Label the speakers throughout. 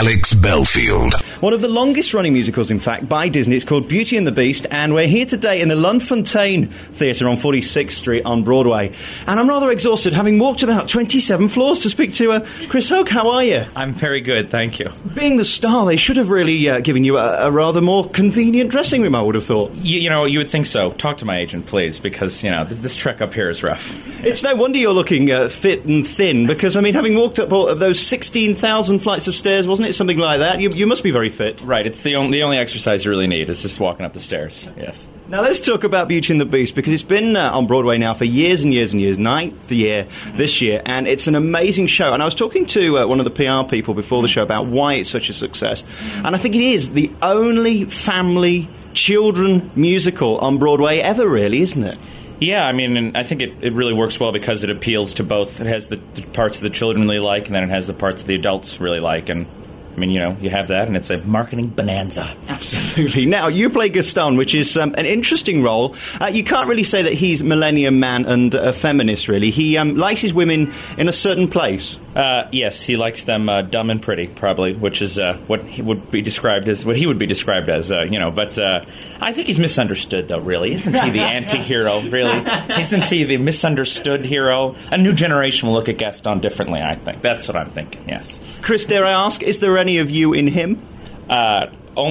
Speaker 1: Alex Belfield.
Speaker 2: One of the longest-running musicals, in fact, by Disney. It's called Beauty and the Beast, and we're here today in the Lunfontaine Theatre on 46th Street on Broadway. And I'm rather exhausted, having walked about 27 floors to speak to Chris Hoch. How are you?
Speaker 3: I'm very good, thank you.
Speaker 2: Being the star, they should have really given you a rather more convenient dressing room, I would have thought.
Speaker 3: You know, you would think so. Talk to my agent, please, because, you know, this trek up here is rough.
Speaker 2: It's no wonder you're looking fit and thin, because, I mean, having walked up all of those 16,000 flights of stairs, wasn't it? Something like that. You must be very fit.
Speaker 3: Right, it's the only exercise you really need is just walking up the stairs, yes.
Speaker 2: Now let's talk about Beauty and the Beast, because it's been on Broadway now for years and years and years, ninth year this year, and it's an amazing show. And I was talking to one of the PR people before the show about why it's such a success, and I think it is the only family children musical on Broadway ever, really, isn't it?
Speaker 3: Yeah, I mean, and I think it really works well because it appeals to both. It has the parts the children really like, and then it has the parts the adults really like, and I mean, you know, you have that, and it's a marketing bonanza.
Speaker 2: Absolutely. Now, you play Gaston, which is an interesting role. You can't really say that he's Millennium Man and a feminist, really. He likes his women in a certain place.
Speaker 3: Yes, he likes them dumb and pretty, probably, which is what he would be described as. You know. But I think he's misunderstood, though. Really, isn't he the anti-hero? Really, isn't he the misunderstood hero? A new generation will look at Gaston differently. I think that's what I'm thinking. Yes.
Speaker 2: Chris, dare I ask, is there any of you in him?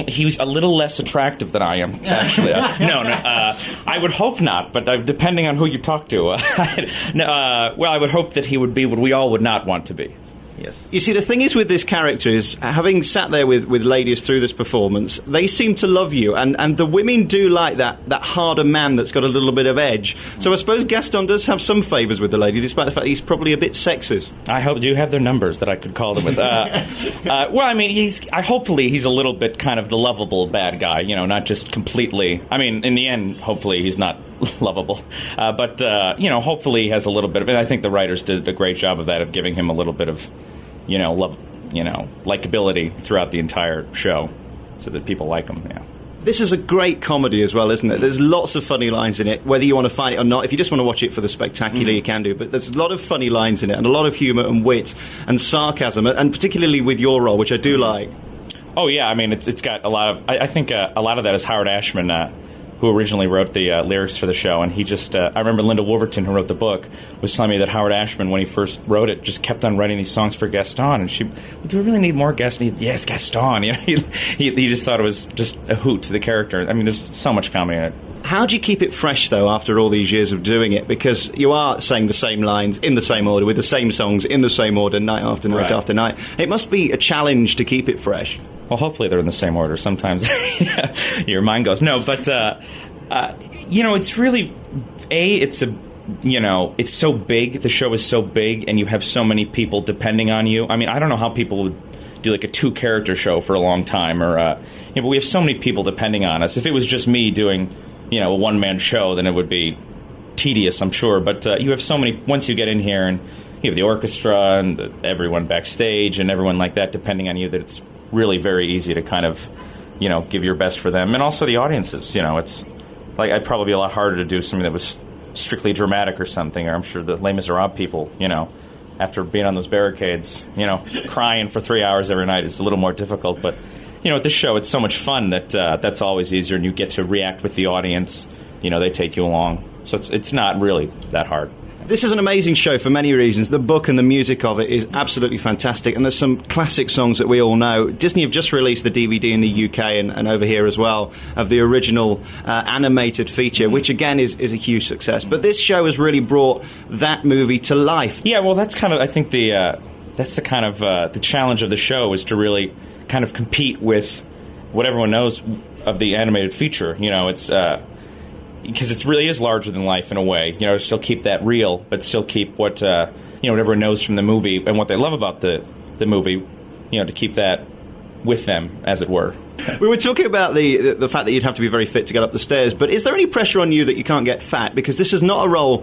Speaker 3: He was a little less attractive than I am, actually. No, I would hope not, but depending on who you talk to. Well, I would hope that he would be what we all would not want to be. Yes.
Speaker 2: You see, the thing is with this character is, having sat there with ladies through this performance, they seem to love you, and the women do like that harder man that's got a little bit of edge. So I suppose Gaston does have some favours with the lady, despite the fact he's probably a bit sexist.
Speaker 3: I do have their numbers that I could call them with. Well, I mean, hopefully he's a little bit kind of the lovable bad guy, you know, not just completely. I mean, in the end, hopefully he's not lovable, but you know, hopefully he has a little bit of. And I think the writers did a great job of that, of giving him a little bit of, you know, love, you know, likability throughout the entire show, so that people like him. Yeah.
Speaker 2: This is a great comedy as well, isn't it? There's lots of funny lines in it, whether you want to find it or not. If you just want to watch it for the spectacular, you can do. But there's a lot of funny lines in it, and a lot of humour and wit and sarcasm, and particularly with your role, which I do like.
Speaker 3: Oh yeah, I mean, it's got a lot of. I think a lot of that is Howard Ashman, who originally wrote the lyrics for the show, and he just, I remember Linda Wolverton, who wrote the book, was telling me that Howard Ashman, when he first wrote it, just kept on writing these songs for Gaston, and she, do we really need more Gaston? Yes, Gaston. You know, he just thought it was just a hoot to the character. I mean, there's so much comedy in it.
Speaker 2: How do you keep it fresh, though, after all these years of doing it? Because you are saying the same lines in the same order, with the same songs in the same order, night after night after night. It must be a challenge to keep it fresh.
Speaker 3: Well, hopefully they're in the same order. Sometimes your mind goes, no, but... you know, it's really it's so big. The show is so big, and you have so many people depending on you. I mean, I don't know how people would do like a 2-character show for a long time, or but we have so many people depending on us. If it was just me doing, you know, a one-man show, then it would be tedious, I'm sure. But you have so many. Once you get in here, and you have the orchestra and everyone backstage and everyone like that depending on you, that it's really very easy to kind of, you know, give your best for them, and also the audiences. You know, it's. Like, I'd probably be a lot harder to do something that was strictly dramatic or something, or I'm sure the Les Miserables people, you know, after being on those barricades, you know, crying for 3 hours every night is a little more difficult. But, you know, at this show, it's so much fun that that's always easier, and you get to react with the audience. You know, they take you along. So it's not really that hard.
Speaker 2: This is an amazing show for many reasons. The book and the music of it is absolutely fantastic, and there's some classic songs that we all know. Disney have just released the DVD in the UK and over here as well of the original animated feature, which again is a huge success. But this show has really brought that movie to life.
Speaker 3: Yeah, well, that's kind of, I think, that's the kind of the challenge of the show, is to really kind of compete with what everyone knows of the animated feature. You know, it's... because it really is larger than life in a way, you know, to still keep that real, but still keep what, you know, what everyone knows from the movie and what they love about the movie, you know, to keep that with them, as it were.
Speaker 2: We were talking about the fact that you'd have to be very fit to get up the stairs, but is there any pressure on you that you can't get fat? Because this is not a role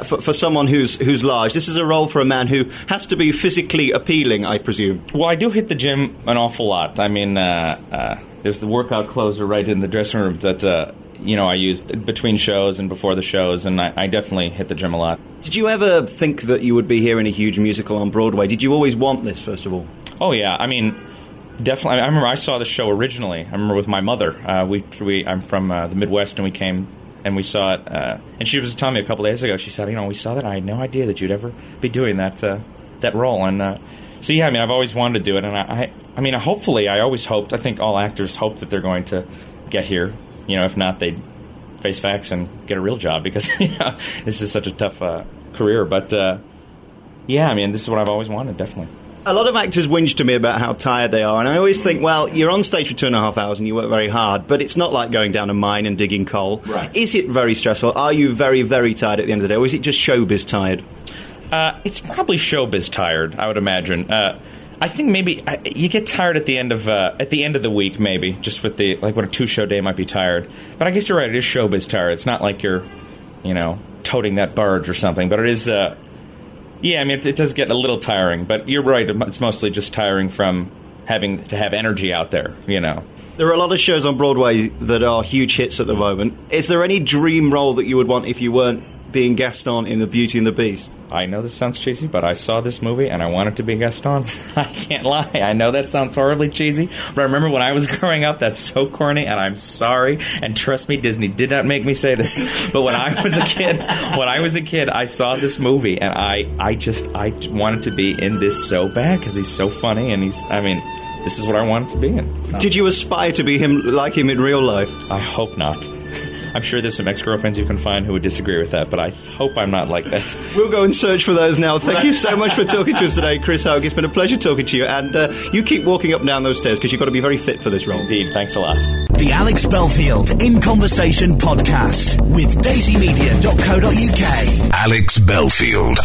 Speaker 2: for someone who's large. This is a role for a man who has to be physically appealing, I presume.
Speaker 3: Well, I do hit the gym an awful lot. I mean, there's the workout clothes right in the dressing room that... you know, I used between shows and before the shows, and I definitely hit the gym a lot.
Speaker 2: Did you ever think that you would be here in a huge musical on Broadway? Did you always want this, first of all?
Speaker 3: Oh, yeah. I mean, definitely. I remember I saw the show originally. I remember with my mother. I'm from the Midwest, and we came and we saw it. And she was telling me a couple days ago. She said, we saw that. I had no idea that you'd ever be doing that role. And so yeah, I've always wanted to do it. And I hopefully, I always hoped. I think all actors hope that they're going to get here. If not, they'd face facts and get a real job because this is such a tough career. But yeah, this is what I've always wanted, definitely.
Speaker 2: A lot of actors whinge to me about how tired they are, and I always think, well, you're on stage for 2.5 hours and you work very hard, but it's not like going down a mine and digging coal.
Speaker 3: Right.
Speaker 2: Is it very stressful? Are you very, very tired at the end of the day, or is it just showbiz tired?
Speaker 3: It's probably showbiz tired, I would imagine. I think maybe you get tired at the end of the week, maybe just with when a 2-show day might be tired. But I guess you're right; it is showbiz tired. It's not like you're, toting that barge or something. But it is. Yeah, it does get a little tiring, but you're right. It's mostly just tiring from having to have energy out there,
Speaker 2: There are a lot of shows on Broadway that are huge hits at the moment. Is there any dream role that you would want if you weren't being Gaston in The Beauty and the Beast?
Speaker 3: I know this sounds cheesy, but I saw this movie and I wanted to be Gaston. I can't lie. I know that sounds horribly cheesy, but I remember when I was growing up, that's so corny, and I'm sorry. And trust me, Disney did not make me say this. But when I was a kid, I saw this movie, and I wanted to be in this so bad because he's so funny, and this is what I wanted to be in. So.
Speaker 2: Did you aspire to be like him in real life?
Speaker 3: I hope not. I'm sure there's some ex-girlfriends you can find who would disagree with that, but I hope I'm not like that.
Speaker 2: We'll go and search for those now. Thank you so much for talking to us today, Chris Hoch. It's been a pleasure talking to you, and you keep walking up and down those stairs because you've got to be very fit for this role.
Speaker 3: Indeed, thanks a lot.
Speaker 1: The Alex Belfield In Conversation podcast with daisymedia.co.uk. Alex Belfield.